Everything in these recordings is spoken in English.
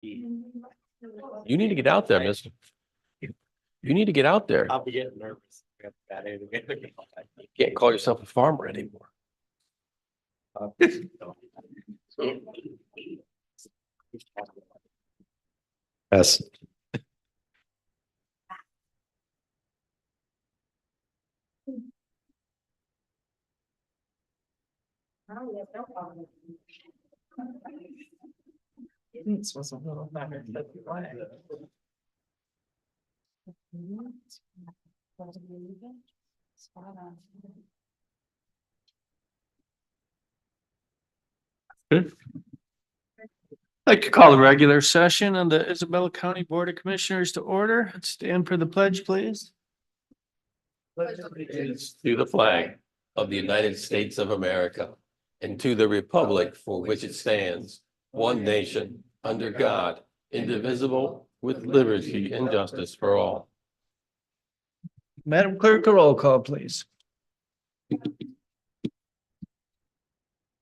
You need to get out there, mister. You need to get out there. I'll be getting nervous. You can't call yourself a farmer anymore. Yes. This was a little better than we wanted. Good. I'd like to call the regular session of the Isabella County Board of Commissioners to order. Stand for the pledge, please. To the flag of the United States of America and to the republic for which it stands, one nation, under God, indivisible, with liberty and justice for all. Madam Clerk, a roll call, please.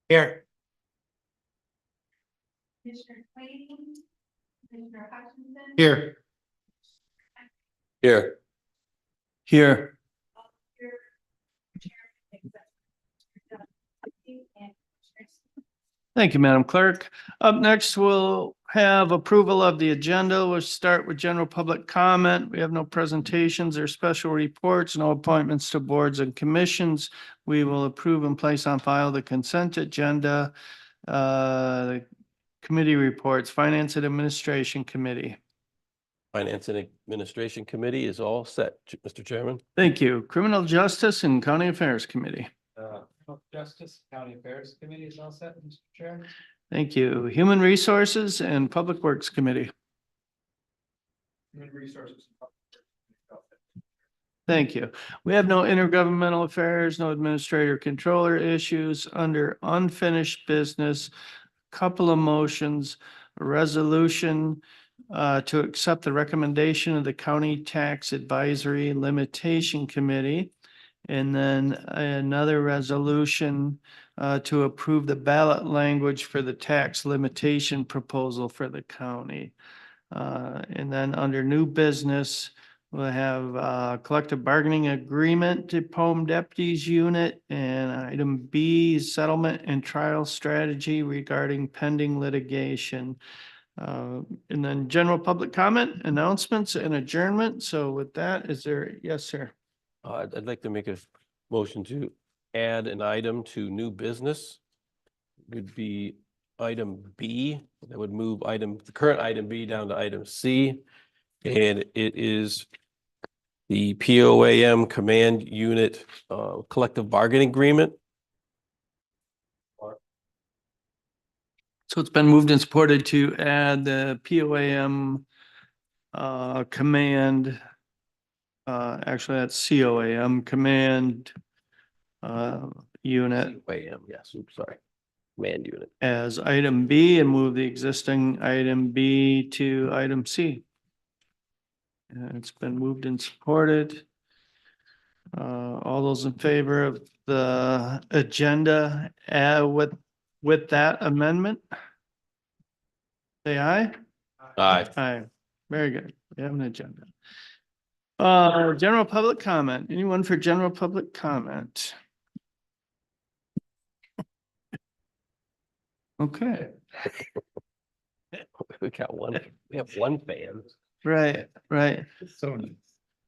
Here. Commissioner Clayton, Commissioner Hutchinson. Here. Here. Here. Thank you, Madam Clerk. Up next, we'll have approval of the agenda. We'll start with general public comment. We have no presentations or special reports, no appointments to boards and commissions. We will approve and place on file the consent agenda. The committee reports, Finance and Administration Committee. Finance and Administration Committee is all set, Mr. Chairman. Thank you. Criminal Justice and County Affairs Committee. Justice County Affairs Committee is all set, Mr. Chair. Thank you. Human Resources and Public Works Committee. Human Resources. Thank you. We have no intergovernmental affairs, no administrator controller issues under unfinished business. Couple of motions, a resolution to accept the recommendation of the County Tax Advisory Limitation Committee. And then another resolution to approve the ballot language for the tax limitation proposal for the county. And then under new business, we'll have collective bargaining agreement to Home Deputies Unit and item B, settlement and trial strategy regarding pending litigation. And then general public comment, announcements and adjournment. So with that, is there, yes, sir. I'd like to make a motion to add an item to new business. Would be item B. That would move the current item B down to item C. And it is the POAM Command Unit Collective Bargaining Agreement. So it's been moved and supported to add the POAM command. Actually, that's COAM command unit POAM, yes, oops, sorry. Command Unit. as item B and move the existing item B to item C. And it's been moved and supported. All those in favor of the agenda with that amendment? Say aye. Aye. Aye. Very good. We have an agenda. General public comment. Anyone for general public comment? Okay, We got one, we have one fan. right. So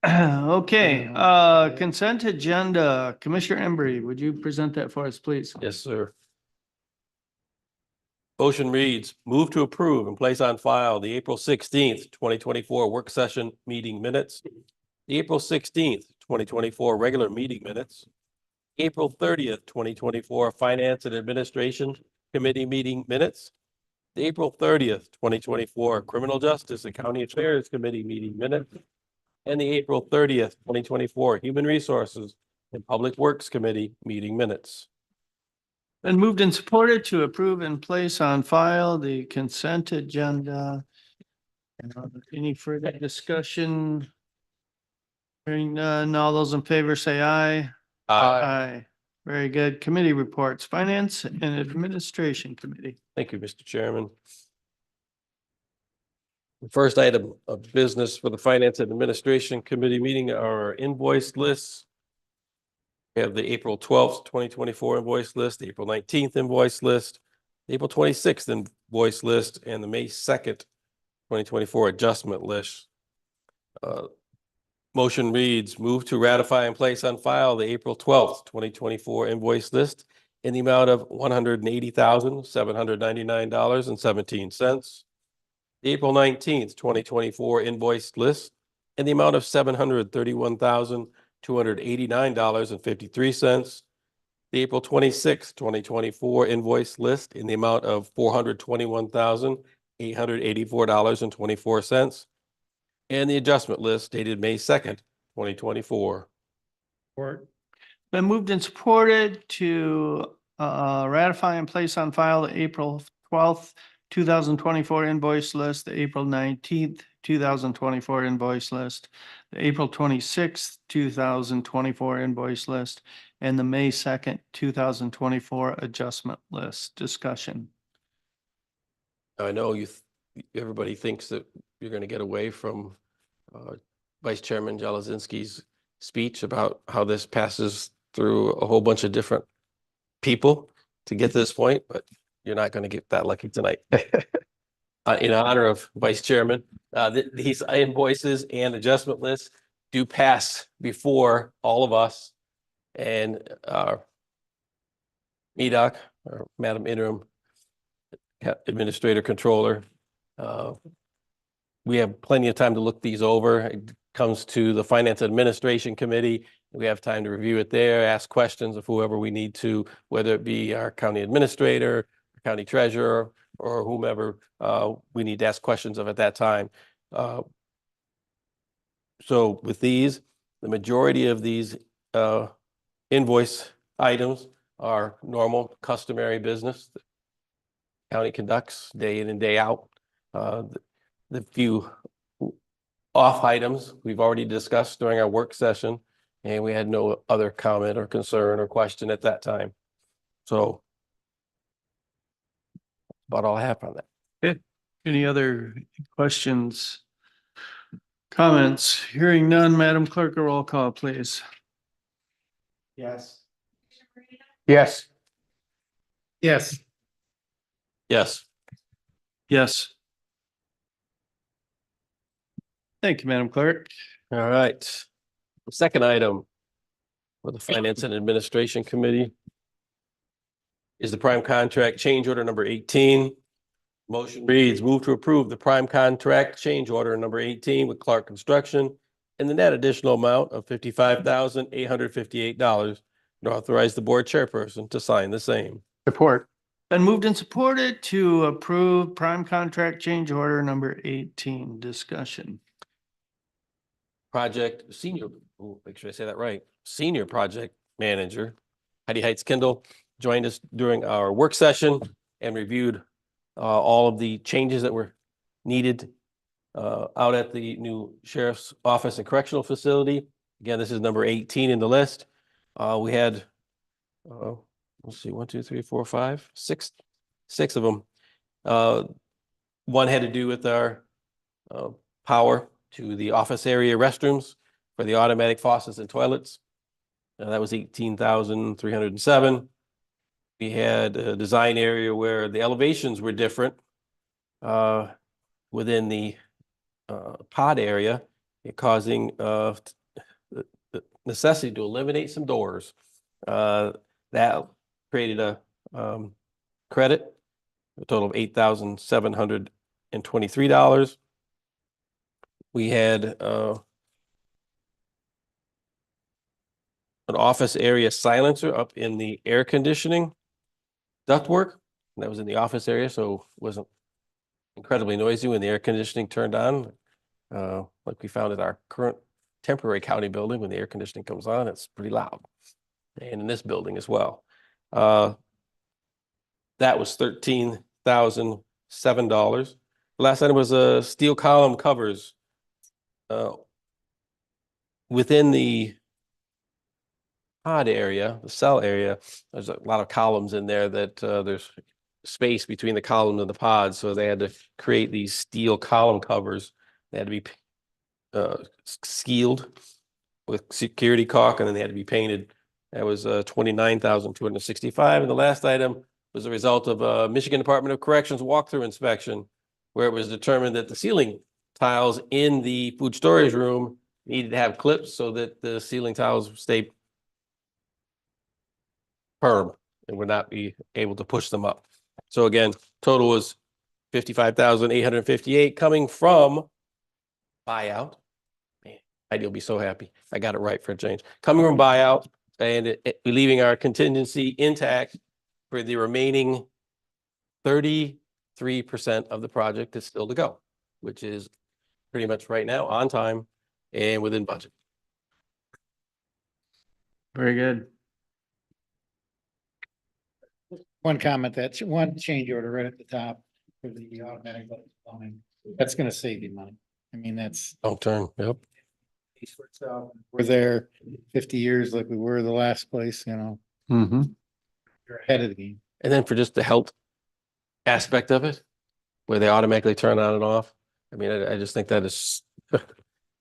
Okay, consent agenda. Commissioner Embry, would you present that for us, please? Yes, sir. Motion reads, move to approve and place on file the April 16th, 2024 work session meeting minutes, the April 16th, 2024 regular meeting minutes, April 30th, 2024 Finance and Administration Committee meeting minutes, the April 30th, 2024 Criminal Justice and County Affairs Committee meeting minutes, and the April 30th, 2024 Human Resources and Public Works Committee meeting minutes. Been moved and supported to approve and place on file the consent agenda. Any further discussion? Hearing none, all those in favor say aye. Aye. Very good. Committee reports, Finance and Administration Committee. Thank you, Mr. Chairman. The first item of business for the Finance and Administration Committee meeting are invoice lists. We have the April 12th, 2024 invoice list, the April 19th invoice list, the April 26th invoice list, and the May 2nd, 2024 adjustment list. Motion reads, move to ratify and place on file the April 12th, 2024 invoice list in the amount of $180,799.17. The April 19th, 2024 invoice list in the amount of $731,289.53. The April 26th, 2024 invoice list in the amount of $421,884.24. And the adjustment list dated May 2nd, 2024. Been moved and supported to ratify and place on file the April 12th, 2024 invoice list, the April 19th, 2024 invoice list, the April 26th, 2024 invoice list, and the May 2nd, 2024 adjustment list. Discussion. I know everybody thinks that you're going to get away from Vice Chairman Jelezinski's speech about how this passes through a whole bunch of different people to get to this point, but you're not going to get that lucky tonight. In honor of Vice Chairman, these invoices and adjustment lists do pass before all of us and MEDOC, or Madam Interim Administrator Controller. We have plenty of time to look these over. It comes to the Finance Administration Committee. We have time to review it there, ask questions of whoever we need to, whether it be our county administrator, county treasurer, or whomever we need to ask questions of at that time. So with these, the majority of these invoice items are normal, customary business that county conducts day in and day out. The few off items we've already discussed during our work session, and we had no other comment or concern or question at that time. So about all I have on that. Any other questions? Comments? Hearing none, Madam Clerk, a roll call, please. Yes. Yes. Yes. Yes. Yes. Thank you, Madam Clerk. All right. The second item for the Finance and Administration Committee is the prime contract change order number 18. Motion reads, move to approve the prime contract change order number 18 with Clark Construction in the net additional amount of $55,858 and authorize the board chairperson to sign the same. Support. Been moved and supported to approve prime contract change order number 18. Discussion. Make sure I say that right. Senior project manager Heidi Heights Kendall joined us during our work session and reviewed all of the changes that were needed out at the new sheriff's office and correctional facility. Again, this is number 18 in the list. We had, let's see, 6 of them. One had to do with our power to the office area restrooms for the automatic faucets and toilets. That was 18,307. We had a design area where the elevations were different within the pod area, causing the necessity to eliminate some doors. That created a credit, a total of $8,723. We had an office area silencer up in the air conditioning ductwork. That was in the office area, so it wasn't incredibly noisy when the air conditioning turned on. Like we found at our current temporary county building, when the air conditioning comes on, it's pretty loud. And in this building as well. That was $13,007. The last item was steel column covers. Within the pod area, the cell area, there's a lot of columns in there that there's space between the column and the pods, so they had to create these steel column covers. They had to be sealed with security caulk, and then they had to be painted. That was 29,265. And the last item was a result of a Michigan Department of Corrections walkthrough inspection, where it was determined that the ceiling tiles in the food storage room needed to have clips so that the ceiling tiles stay firm and would not be able to push them up. So again, total was 55,858 coming from buyout. Man, I'll be so happy. I got it right for a change. Coming from buyout and leaving our contingency intact for the remaining 33% of the project is still to go, which is pretty much right now on time and within budget. Very good. One comment, that's one change order right at the top for the automatic plumbing. That's gonna save you money. I mean, that's. Long term, yep. We're there 50 years like we were the last place, you know, Mm-hmm. you're ahead of the game. And then for just the health aspect of it, where they automatically turn on and off. I mean, I just think that is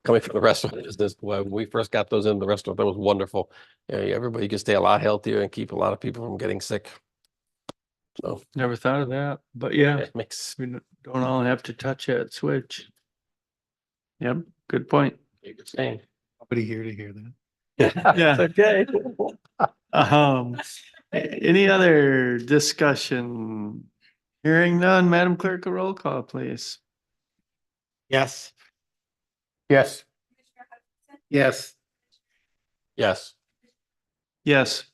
coming from the restaurant business. When we first got those in the restaurant, that was wonderful. Yeah, everybody could stay a lot healthier and keep a lot of people from getting sick. So Never thought of that, but yeah, it makes we don't all have to touch that switch. Yep, good point. a good saying. Nobody here to hear that. Yeah. Okay. Any other discussion? Hearing none, Madam Clerk, a roll call, please. Yes. Yes. Commissioner Hutchinson, Yes. Yes. Yes.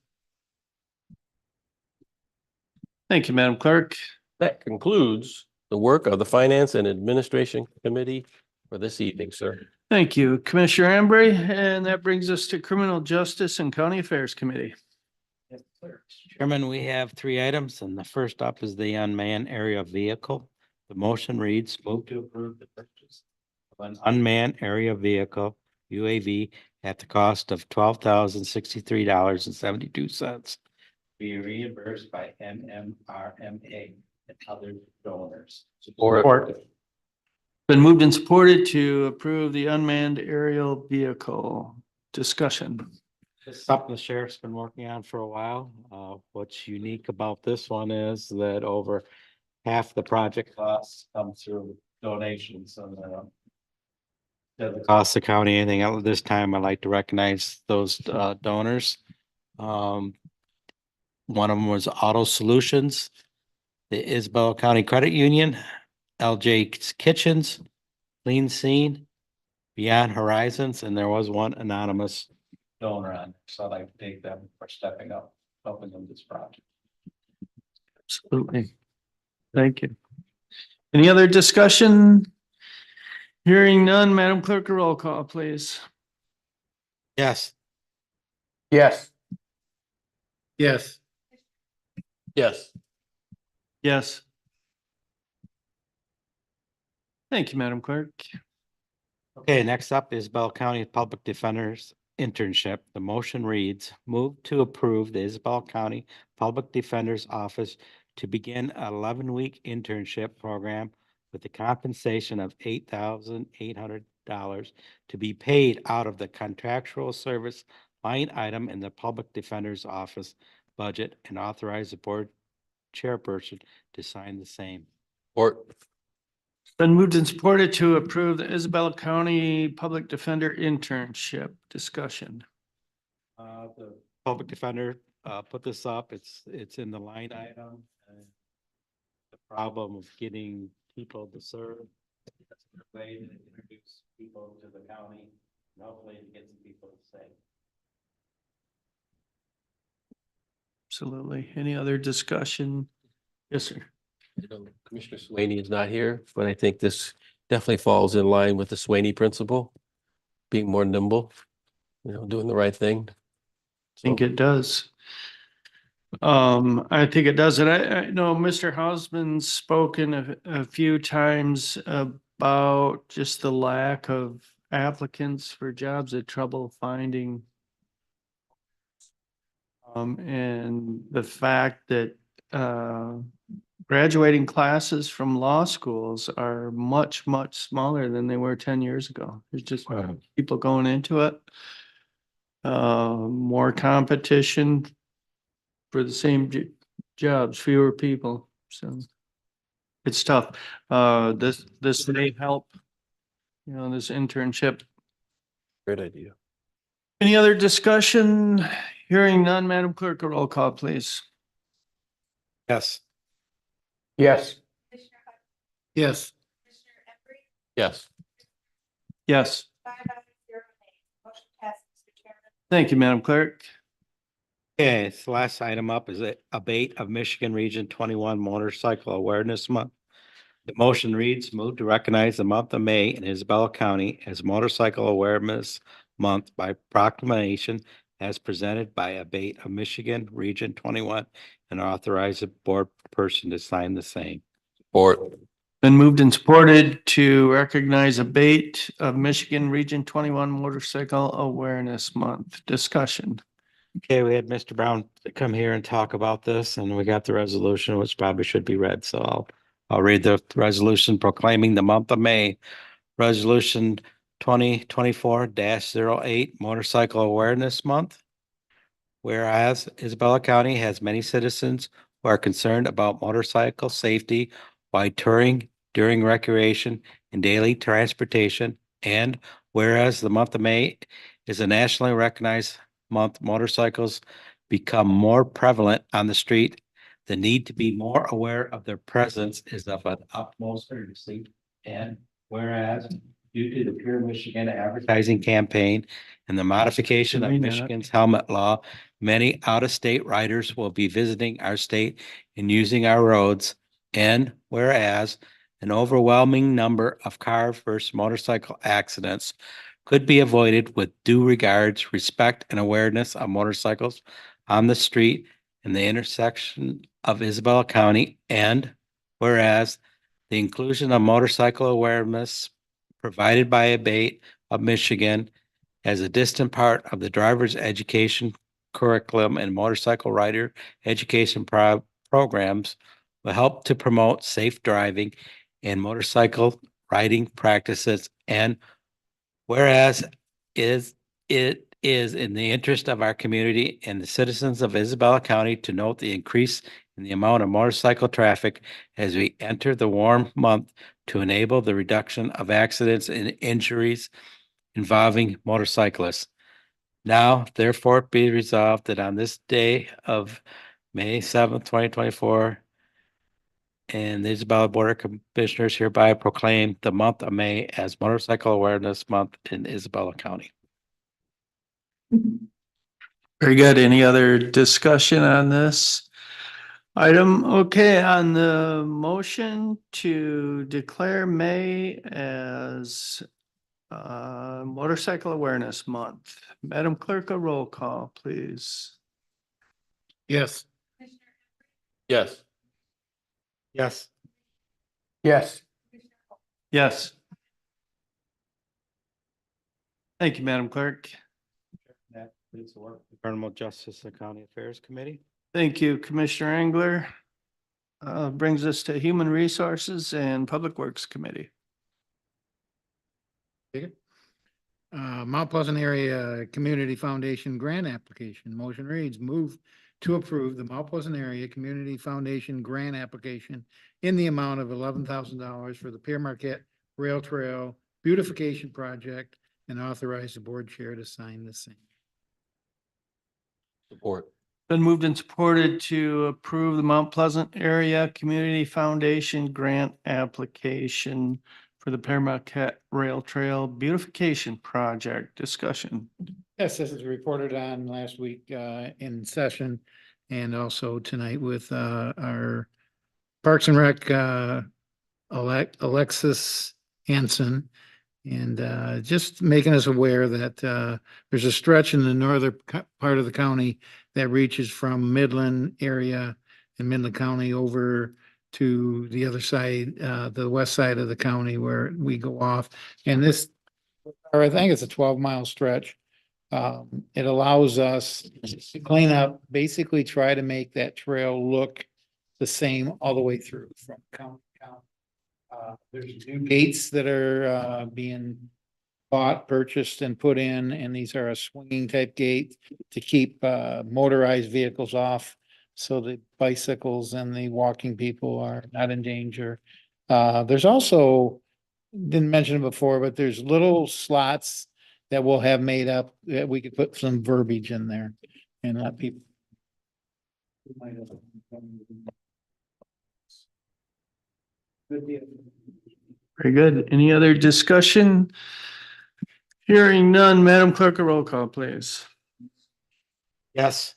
Thank you, Madam Clerk. That concludes the work of the Finance and Administration Committee for this evening, sir. Thank you, Commissioner Embry, and that brings us to Criminal Justice and County Affairs Committee. Chairman, we have three items, and the first up is the unmanned area vehicle. The motion reads, move to approve the purchase of an unmanned area vehicle, UAV, at the cost of $12,063.72. Be reimbursed by MMRMA and other donors. Support. Been moved and supported to approve the unmanned aerial vehicle. Discussion. This is something the sheriff's been working on for a while. What's unique about this one is that over half the project costs come through donations and doesn't cost the county anything else. This time I'd like to recognize those donors. One of them was Auto Solutions, the Isabel County Credit Union, LJ's Kitchens, Clean Scene, Beyond Horizons, and there was one anonymous donor on. So I'd like to thank them for stepping up, helping them this project. Absolutely. Thank you. Any other discussion? Hearing none, Madam Clerk, a roll call, please. Yes. Yes. Yes. Yes. Yes. Thank you, Madam Clerk. Okay, next up is Bell County Public Defender's internship. The motion reads, move to approve the Isabel County Public Defender's Office to begin an 11-week internship program with the compensation of $8,800 to be paid out of the contractual service line item in the Public Defender's Office budget, and authorize the board chairperson to sign the same. Support. Been moved and supported to approve the Isabella County Public Defender internship. Discussion. The public defender, put this up, it's in the line item. The problem of getting people to serve. That's a way to introduce people to the county, and hopefully to get some people to say. Absolutely. Any other discussion? Yes, sir. Commissioner Swaney is not here, but I think this definitely falls in line with the Swaney principle, being more nimble, doing the right thing. I think it does. I think it does. And I know Mr. Hausman's spoken a few times about just the lack of applicants for jobs, the trouble finding. And the fact that graduating classes from law schools are much, much smaller than they were 10 years ago. There's just people going into it. More competition for the same jobs, fewer people, so it's tough. This may help, this internship. Great idea. Any other discussion? Hearing none, Madam Clerk, a roll call, please. Yes. Yes. Commissioner Hutchinson, Yes. Commissioner Emery, Yes. Yes, 5 ayes, 0 nays. Motion passes, Mr. Chairman. thank you, Madam Clerk. Okay, so last item up is a abate of Michigan Region 21 Motorcycle Awareness Month. The motion reads, move to recognize the month of May in Isabella County as Motorcycle Awareness Month by proclamation as presented by abate of Michigan Region 21 and authorize the board person to sign the same. Support. Been moved and supported to recognize abate of Michigan Region 21 Motorcycle Awareness Month. Discussion. Okay, we had Mr. Brown come here and talk about this, and we got the resolution, which probably should be read, so I'll read the resolution proclaiming the month of May. Resolution 2024-08 Motorcycle Awareness Month. Whereas Isabella County has many citizens who are concerned about motorcycle safety while touring, during recreation, and daily transportation. And whereas the month of May is a nationally recognized month, motorcycles become more prevalent on the street. The need to be more aware of their presence is of an utmost urgency. And whereas due to the Pure Michigan advertising campaign and the modification of Read that. Michigan's helmet law, many out-of-state riders will be visiting our state and using our roads. And whereas an overwhelming number of car versus motorcycle accidents could be avoided with due regards, respect, and awareness of motorcycles on the street in the intersection of Isabella County. And whereas the inclusion of motorcycle awareness provided by abate of Michigan as a distant part of the driver's education curriculum and motorcycle rider education programs will help to promote safe driving and motorcycle riding practices. And whereas it is in the interest of our community and the citizens of Isabella County to note the increase in the amount of motorcycle traffic as we enter the warm month to enable the reduction of accidents and injuries involving motorcyclists. Now, therefore, be resolved that on this day of May 7th, 2024, and the Isabella Board of Commissioners hereby proclaim the month of May as Motorcycle Awareness Month in Isabella County. Very good. Any other discussion on this item? Okay, on the motion to declare May as Motorcycle Awareness Month. Madam Clerk, a roll call, please. Yes. Commissioner Emery, Yes. Yes. Yes. Commissioner Hall, Yes. Thank you, Madam Clerk. That please work. Criminal Justice and County Affairs Committee. Thank you, Commissioner Engler. Brings us to Human Resources and Public Works Committee. Mount Pleasant Area Community Foundation Grant Application. Motion reads, move to approve the Mount Pleasant Area Community Foundation Grant Application in the amount of $11,000 for the Pierre Marquette Rail Trail Beautification Project and authorize the board chair to sign the same. Support. Been moved and supported to approve the Mount Pleasant Area Community Foundation Grant Application for the Marquette Rail Trail Beautification Project. Discussion. Yes, this is reported on last week in session and also tonight with our Parks and Rec Alexis Hanson. And just making us aware that there's a stretch in the northern part of the county that reaches from Midland area and Midland County over to the other side, the west side of the county where we go off. And this, or I think it's a 12-mile stretch. It allows us to clean up, basically try to make that trail look the same all the way through from county to county. There's new gates that are being bought, purchased and put in, and these are a swinging type gate to keep motorized vehicles off. So the bicycles and the walking people are not in danger. There's also, didn't mention it before, but there's little slots that we'll have made up that we could put some verbiage in there and let people. Good deal. Very good. Any other discussion? Hearing none, Madam Clerk, a roll call, please. Yes.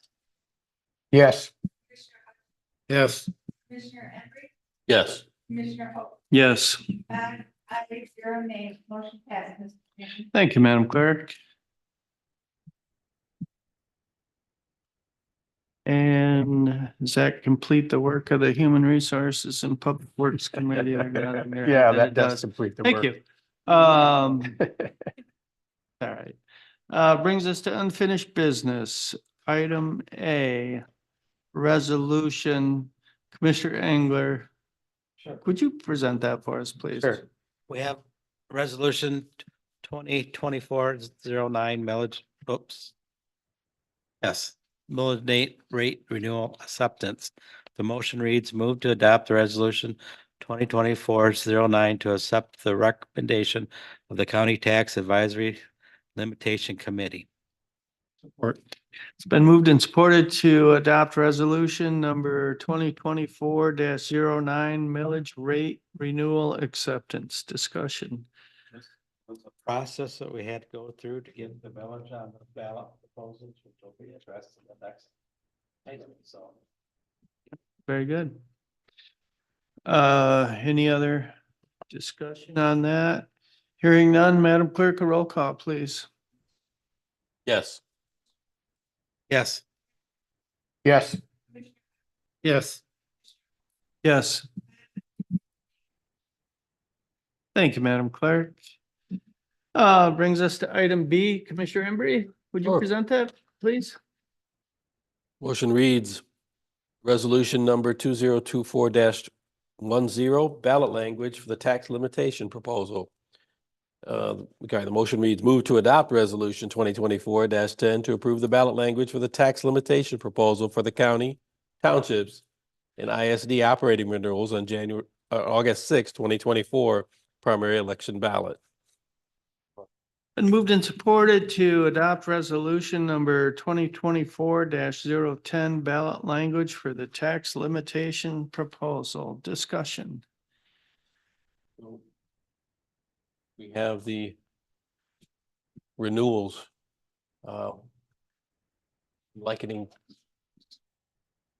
Yes. Commissioner Hutchinson, Yes. Commissioner Emery, Yes. Commissioner Hopewell. Yes. 5 ayes, 0 nays, motion passes, Mr. Chairman. Thank you, Madam Clerk. And does that complete the work of the Human Resources and Public Works Committee? I got it here. Yeah, And that it does complete the Thank work. you. All right. Brings us to unfinished business. Item A, resolution. Commissioner Engler, Sure. would you present that for us, please? Sure. We have resolution 2024-09 millage, oops. Yes, millage rate renewal acceptance. The motion reads, move to adopt the resolution 2024-09 to accept the recommendation of the County Tax Advisory Limitation Committee. Support. It's been moved and supported to adopt resolution number 2024-09 millage rate renewal acceptance. Discussion. This was a process that we had to go through to get the millage on the ballot proposals, which will be addressed in the next item, so. Very good. Any other discussion on that? Hearing none, Madam Clerk, a roll call, please. Yes. Yes. Yes. Yes. Yes. Thank you, Madam Clerk. Brings us to item B. Commissioner Embry, would you Sure. present that, please? Motion reads, resolution number 2024-10, ballot language for the tax limitation proposal. Okay, the motion reads, move to adopt resolution 2024-10 to approve the ballot language for the tax limitation proposal for the county, townships, and ISD operating renewals on August 6, 2024, primary election ballot. Been moved and supported to adopt resolution number 2024-010 ballot language for the tax limitation proposal. Discussion. We have the renewals. Likening,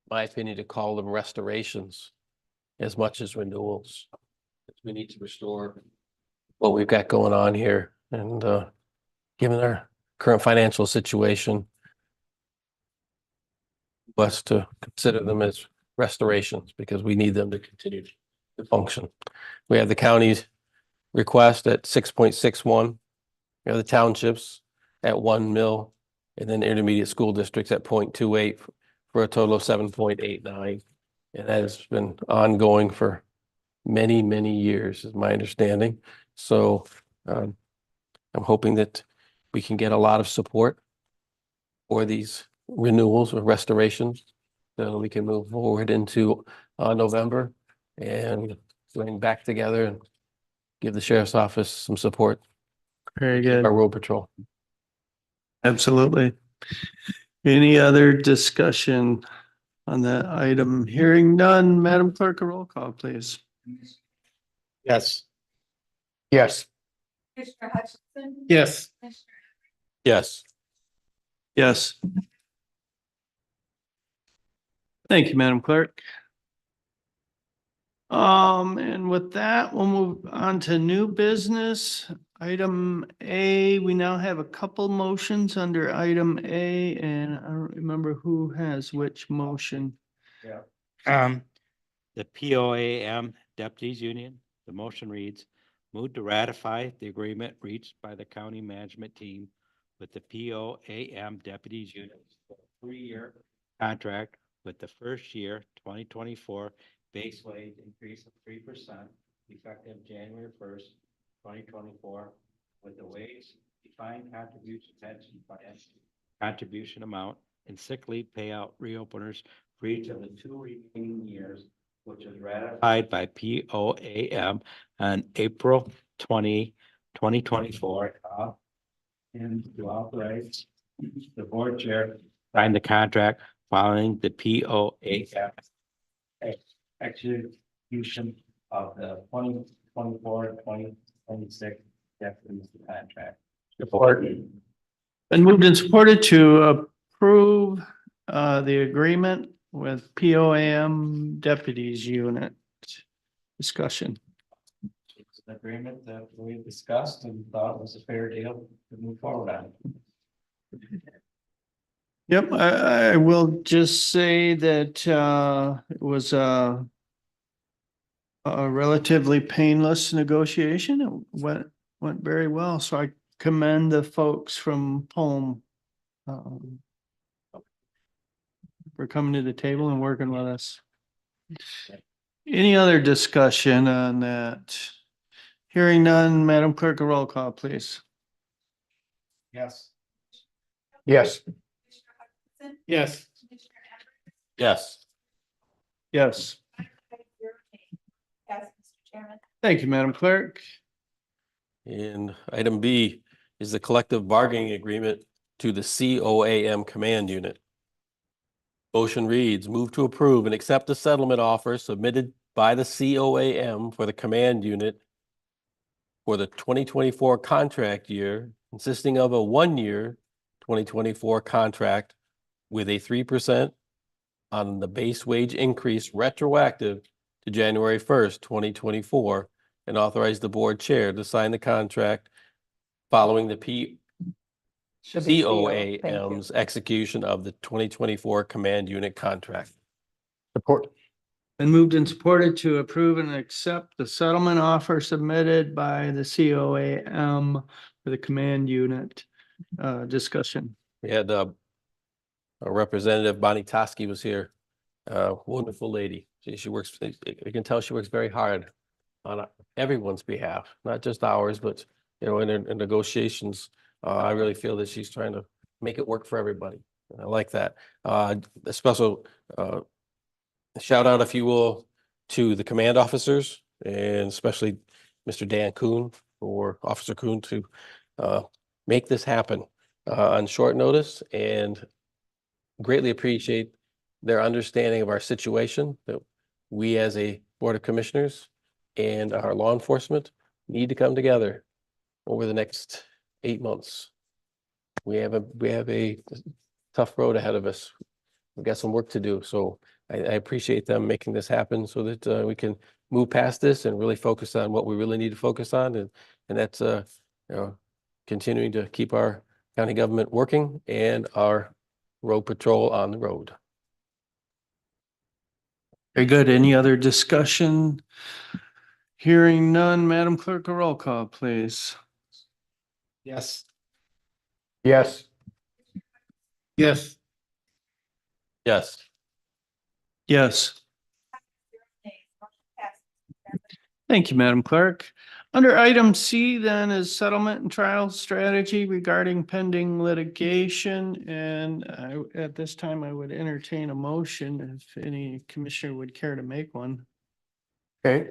my opinion, to call them restorations as much as renewals. We need to restore what we've got going on here, and given our current financial situation, best to consider them as restorations because we need them to continue to function. We have the county's request at 6.61. We have the townships at 1 mil, and then intermediate school districts at 0.28 for a total of 7.89. And that has been ongoing for many, many years, is my understanding. So I'm hoping that we can get a lot of support for these renewals or restorations, so we can move forward into November and going back together and give the sheriff's office some support. Very good. Our road patrol. Absolutely. Any other discussion on that item? Hearing none, Madam Clerk, a roll call, please. Yes. Yes. Commissioner Hutchinson. Yes. Commissioner Yes. Yes. Thank you, Madam Clerk. And with that, we'll move on to new business. Item A, we now have a couple motions under item A, and I don't remember who has which motion. The POAM Deputies Union, the motion reads, move to ratify the agreement reached by the county management team with the POAM Deputies Union for a 3-year contract with the first year, 2024 base wage increase of 3% effective January 1st, 2024, with the wage defined contribution pension plan contribution amount and sick leave payout reopeners for each of the 2 remaining years, which is ratified by POAM on April 2024. And to authorize the board chair to sign the contract following the POAM execution of the 2024-2026 definition contract. Support. Been moved and supported to approve the agreement with POAM Deputies Unit. Discussion. It's an agreement that we discussed and thought was a fair deal to move forward on. Yep, I will just say that it was a relatively painless negotiation. It went very well, so I commend the folks from POAM for coming to the table and working with us. Any other discussion on that? Hearing none, Madam Clerk, a roll call, please. Yes. Yes. Yes. Yes. Yes. Yes, Mr. Chairman. Thank you, Madam Clerk. And item B is the collective bargaining agreement to the COAM Command Unit. Motion reads, move to approve and accept the settlement offer submitted by the COAM for the Command Unit for the 2024 contract year, consisting of a 1-year 2024 contract with a 3% on the base wage increase retroactive to January 1st, 2024, and authorize the board chair to sign the contract following the Should be CO. Thank you. COAM's execution of the 2024 Command Unit contract. Support. Been moved and supported to approve and accept the settlement offer submitted by the COAM for the Command Unit. Discussion. We had a representative, Bonnie Toski, was here. Wonderful lady. She works, you can tell she works very hard on everyone's behalf, not just ours, but in negotiations. I really feel that she's trying to make it work for everybody. I like that. A special shout out, if you will, to the command officers and especially Mr. Dan Kuhn or Officer Kuhn to make this happen on short notice, and greatly appreciate their understanding of our situation, that we as a Board of Commissioners and our law enforcement need to come together over the next 8 months. We have a tough road ahead of us. We've got some work to do. So I appreciate them making this happen so that we can move past this and really focus on what we really need to focus on. And that's continuing to keep our county government working and our road patrol on the road. Very good. Any other discussion? Hearing none, Madam Clerk, a roll call, please. Yes. Yes. Yes. Yes. Yes. Thank you, Madam Clerk. Under item C then is settlement and trial strategy regarding pending litigation. And at this time, I would entertain a motion if any commissioner would care to make one. Okay.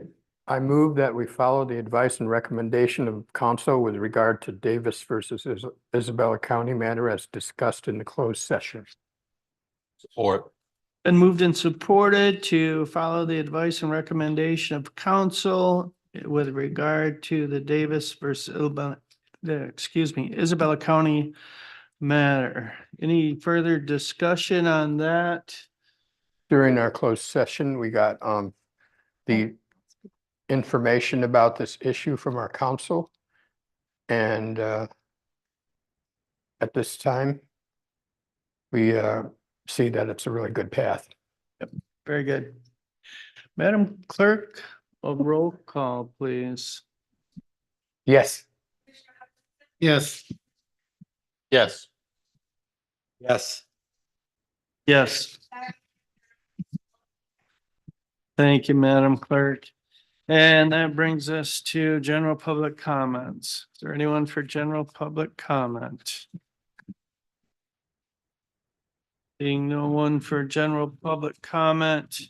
I move that we follow the advice and recommendation of counsel with regard to Davis versus Isabella County matter as discussed in the closed session. Support. Been moved and supported to follow the advice and recommendation of counsel with regard to the Davis versus Isabella County matter. Any further discussion on that? During our closed session, we got the information about this issue from our counsel. And at this time, we see that it's a really good path. Very good. Madam Clerk, a roll call, please. Yes. Yes. Yes. Yes. Yes. Thank you, Madam Clerk. And that brings us to general public comments. Is there anyone for general public comment? Being no one for general public comment.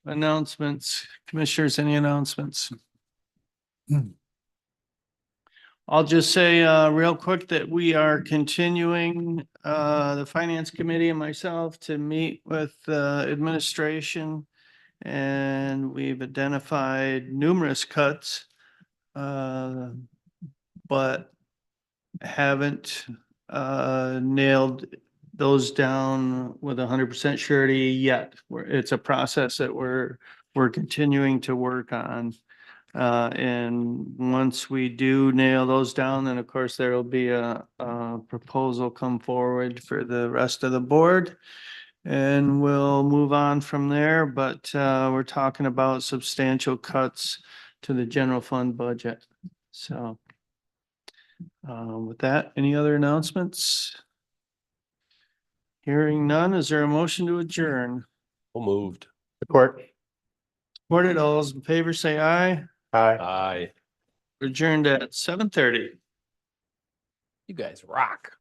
Announcements, commissioners, any announcements? I'll just say real quick that we are continuing the finance committee and myself to meet with administration. And we've identified numerous cuts. But haven't nailed those down with 100% surety yet. It's a process that we're continuing to work on. And once we do nail those down, then of course there will be a proposal come forward for the rest of the board. And we'll move on from there, but we're talking about substantial cuts to the general fund budget. So with that, any other announcements? Hearing none, is there a motion to adjourn? So moved. Support. Supported, all those in favor say aye. Aye. Aye. Adjourned at 7:30. You guys rock.